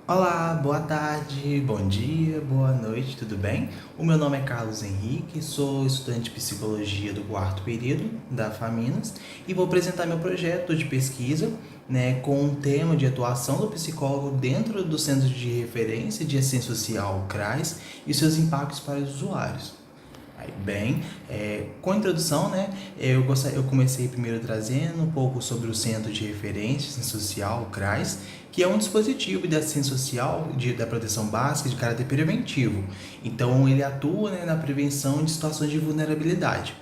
Olá, boa tarde, bom dia, boa noite, tudo bem? O meu nome é Carlos Henrique, sou estudante de psicologia do quarto período da Faminas e vou apresentar meu projeto de pesquisa, com o tema de atuação do psicólogo dentro do Centro de Referência de Assistência Social, CRAS, e seus impactos para os usuários. Aí, bem, com a introdução, eu comecei primeiro trazendo um pouco sobre o Centro de Referência Social, o CRAS, que é um dispositivo de assistência social da proteção básica de caráter preventivo. Então, ele atua, na prevenção de situações de vulnerabilidade,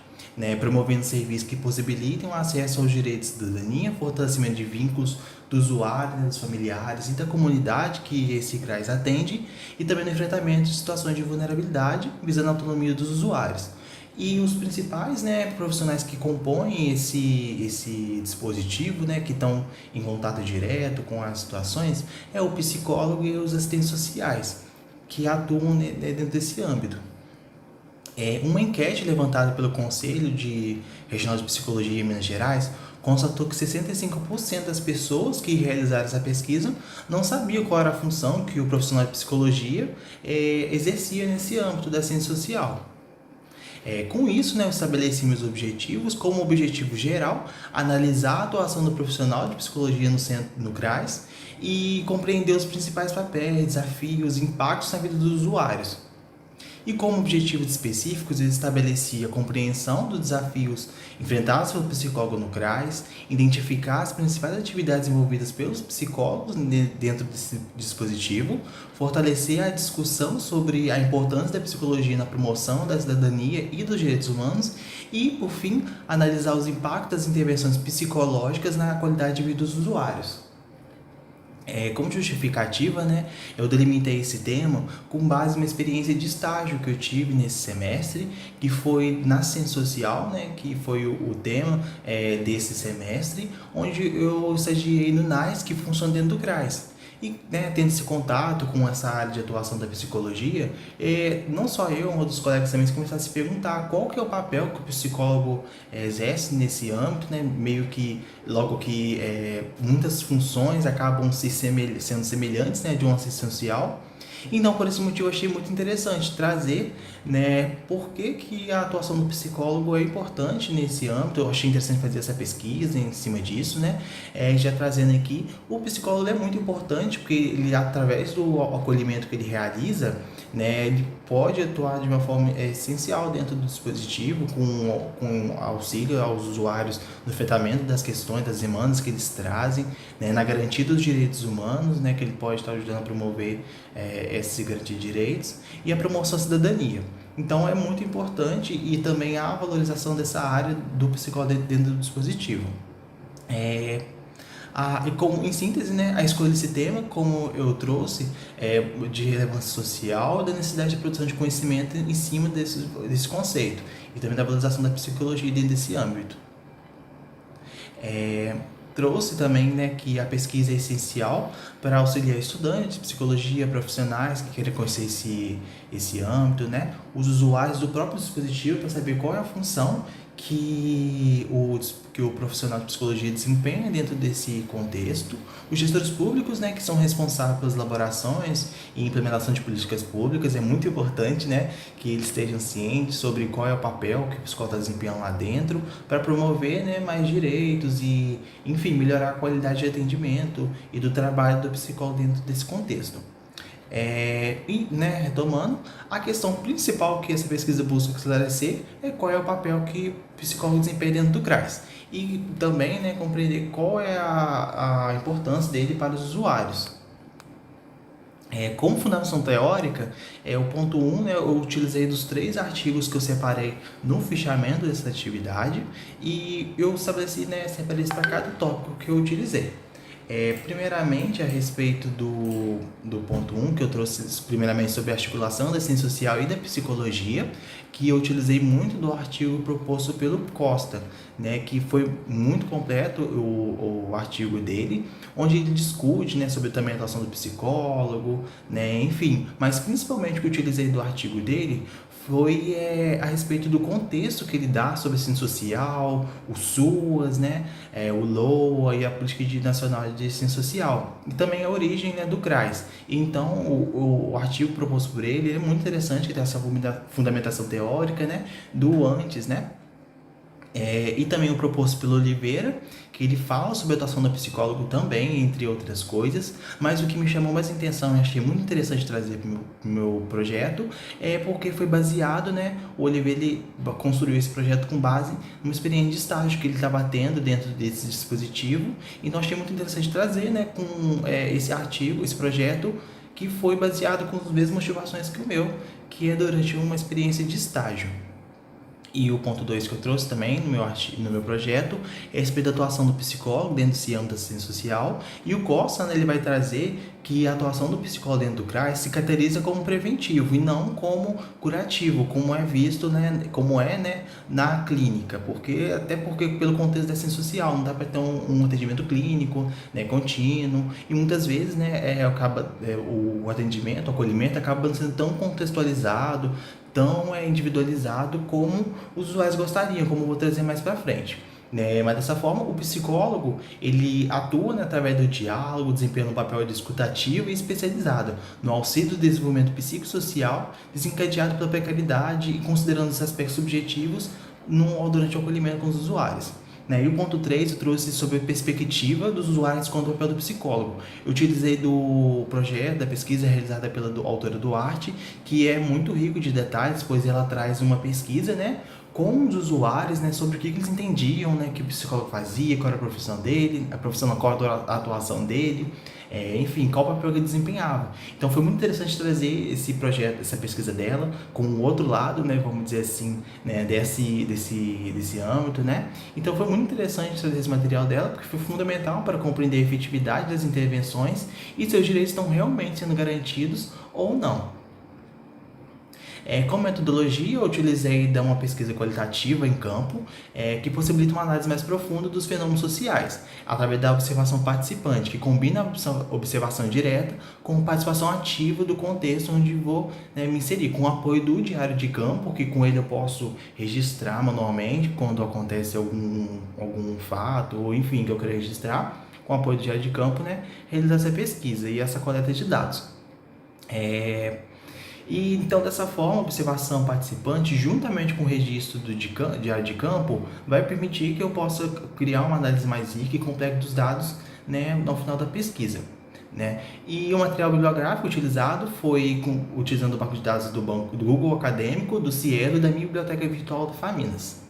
promovendo serviços que possibilitem o acesso aos direitos da cidadania, fortalecimento de vínculos do usuário, dos familiares e da comunidade que esse CRAS atende, e também no enfrentamento de situações de vulnerabilidade, visando a autonomia dos usuários. E os principais, profissionais que compõem esse dispositivo, que estão em contato direto com as situações, é o psicólogo e os assistentes sociais, que atuam, dentro desse âmbito. Uma enquete levantada pelo Conselho Regional de Psicologia em Minas Gerais constatou que 65% das pessoas que realizaram essa pesquisa não sabiam qual era a função que o profissional de psicologia exercia nesse âmbito da ciência social. Com isso, eu estabeleci meus objetivos como objetivo geral, analisar a atuação do profissional de psicologia no CRAS e compreender os principais papéis, desafios e impactos na vida dos usuários. E como objetivos específicos, ele estabelecia a compreensão dos desafios enfrentados pelo psicólogo no CRAS, identificar as principais atividades envolvidas pelos psicólogos dentro desse dispositivo, fortalecer a discussão sobre a importância da psicologia na promoção da cidadania e dos direitos humanos e, por fim, analisar os impactos das intervenções psicológicas na qualidade de vida dos usuários. Como justificativa, eu delimitei esse tema com base numa experiência de estágio que eu tive nesse semestre, que foi na ciência social, que foi o tema desse semestre, onde eu estagiei no NAS, que funciona dentro do CRAS. E, tendo esse contato com essa área de atuação da psicologia, não só eu, mas outros colegas também começaram a se perguntar qual que é o papel que o psicólogo exerce nesse âmbito, meio que, logo que muitas funções acabam sendo semelhantes, de um assistente social. Então, por esse motivo, eu achei muito interessante trazer, por que a atuação do psicólogo é importante nesse âmbito. Eu achei interessante fazer essa pesquisa em cima disso, já trazendo aqui, o psicólogo é muito importante porque ele, através do acolhimento que ele realiza, ele pode atuar de uma forma essencial dentro do dispositivo, com auxílio aos usuários no enfrentamento das questões, das demandas que eles trazem, na garantia dos direitos humanos, que ele pode estar ajudando a promover esses garantia de direitos e a promoção da cidadania. Então é muito importante, e também a valorização dessa área do psicólogo dentro do dispositivo. Em síntese, a escolha desse tema, como eu trouxe, de relevância social, da necessidade de produção de conhecimento em cima desse conceito, e também da valorização da psicologia dentro desse âmbito. Trouxe também, que a pesquisa é essencial para auxiliar estudantes de psicologia, profissionais que querem conhecer esse âmbito, os usuários do próprio dispositivo, para saber qual é a função que o profissional de psicologia desempenha dentro desse contexto, os gestores públicos, que são responsáveis pelas elaborações e implementação de políticas públicas. É muito importante, que eles estejam cientes sobre qual é o papel que o psicólogo está desempenhando lá dentro, para promover, mais direitos e, enfim, melhorar a qualidade de atendimento e do trabalho do psicólogo dentro desse contexto. Retomando, a questão principal que essa pesquisa busca esclarecer é qual é o papel que o psicólogo desempenha dentro do CRAS, e também, compreender qual é a importância dele para os usuários. Como fundação teórica, o ponto 1, eu utilizei dos 3 artigos que eu separei no fichamento dessa atividade, e eu separei isso para cada tópico que eu utilizei. Primeiramente, a respeito do ponto 1, que eu trouxe primeiramente sobre a articulação da ciência social e da psicologia, que eu utilizei muito do artigo proposto pelo Costa, que foi muito completo o artigo dele, onde ele discute, sobre também a atuação do psicólogo, enfim, mas principalmente o que eu utilizei do artigo dele foi a respeito do contexto que ele dá sobre a ciência social, o SUAS, né, o LOA e a Política Nacional de Ciência Social, e também a origem, né, do CRAS. Então, o artigo proposto por ele é muito interessante, que tem essa fundamentação teórica, né, do antes, né, e também o proposto pelo Oliveira, que ele fala sobre a atuação do psicólogo também, entre outras coisas, mas o que me chamou mais atenção e achei muito interessante trazer para o meu projeto é porque foi baseado, né, o Oliveira ele construiu esse projeto com base numa experiência de estágio que ele estava tendo dentro desse dispositivo, então achei muito interessante trazer, né, com esse artigo, esse projeto, que foi baseado com as mesmas motivações que o meu, que é durante uma experiência de estágio. E o ponto 2 que eu trouxe também no meu projeto é a respeito da atuação do psicólogo dentro desse âmbito da ciência social. E o Costa, né, ele vai trazer que a atuação do psicólogo dentro do CRAS se caracteriza como preventivo e não como curativo, como é visto, né, na clínica. Até porque pelo contexto da ciência social, não dá para ter um atendimento clínico, né, contínuo. E muitas vezes, né, o atendimento, o acolhimento acaba sendo tão contextualizado, tão individualizado como os usuários gostariam, como eu vou trazer mais para frente. Né? Mas dessa forma, o psicólogo ele atua, né, através do diálogo, desempenhando um papel de escutativo e especializado no auxílio do desenvolvimento psicossocial desencadeado pela precariedade e considerando esses aspectos subjetivos durante o acolhimento com os usuários. Né? E o ponto 3 eu trouxe sobre a perspectiva dos usuários quanto ao papel do psicólogo. Eu utilizei do projeto, da pesquisa realizada pela autora Duarte, que é muito rico de detalhes, pois ela traz uma pesquisa, né, com os usuários, né, sobre o que eles entendiam, né, que o psicólogo fazia, qual era a profissão dele, qual era a atuação dele, enfim, qual o papel que ele desempenhava. Então foi muito interessante trazer esse projeto, essa pesquisa dela, com o outro lado, né, vamos dizer assim, né, desse âmbito, né. Então foi muito interessante trazer esse material dela, porque foi fundamental para compreender a efetividade das intervenções e se os direitos estão realmente sendo garantidos ou não. Como metodologia, eu utilizei uma pesquisa qualitativa em campo, que possibilita uma análise mais profunda dos fenômenos sociais, através da observação participante, que combina a observação direta com a participação ativa do contexto onde vou, né, me inserir, com o apoio do diário de campo, que com ele eu posso registrar manualmente quando acontece algum fato, ou enfim, que eu quero registrar, com o apoio do diário de campo, né, realizar essa pesquisa e essa coleta de dados. E então, dessa forma, a observação participante, juntamente com o registro do diário de campo, vai permitir que eu possa criar uma análise mais rica e completa dos dados, né, no final da pesquisa. Né? E o material bibliográfico utilizado foi utilizando o banco de dados do Google Acadêmico, do Cielo e da minha biblioteca virtual do Faminas.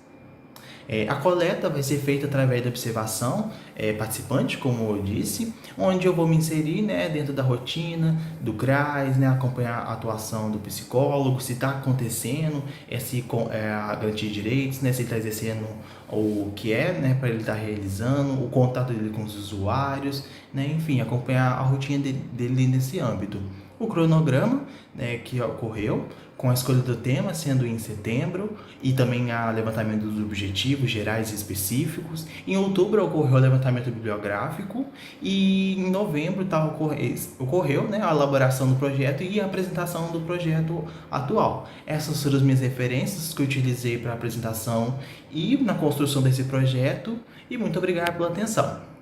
A coleta vai ser feita através da observação participante, como eu disse, onde eu vou me inserir, né, dentro da rotina do CRAS, né, acompanhar a atuação do psicólogo, se está acontecendo, a garantia de direitos, né, se ele está exercendo o que né, para ele estar realizando, o contato dele com os usuários, né, enfim, acompanhar a rotina dele nesse âmbito. O cronograma, né, que ocorreu, com a escolha do tema sendo em setembro e também o levantamento dos objetivos gerais e específicos. Em outubro ocorreu o levantamento bibliográfico e em novembro ocorreu, né, a elaboração do projeto e a apresentação do projeto atual. Essas foram as minhas referências que eu utilizei para a apresentação e na construção desse projeto, e muito obrigado pela atenção.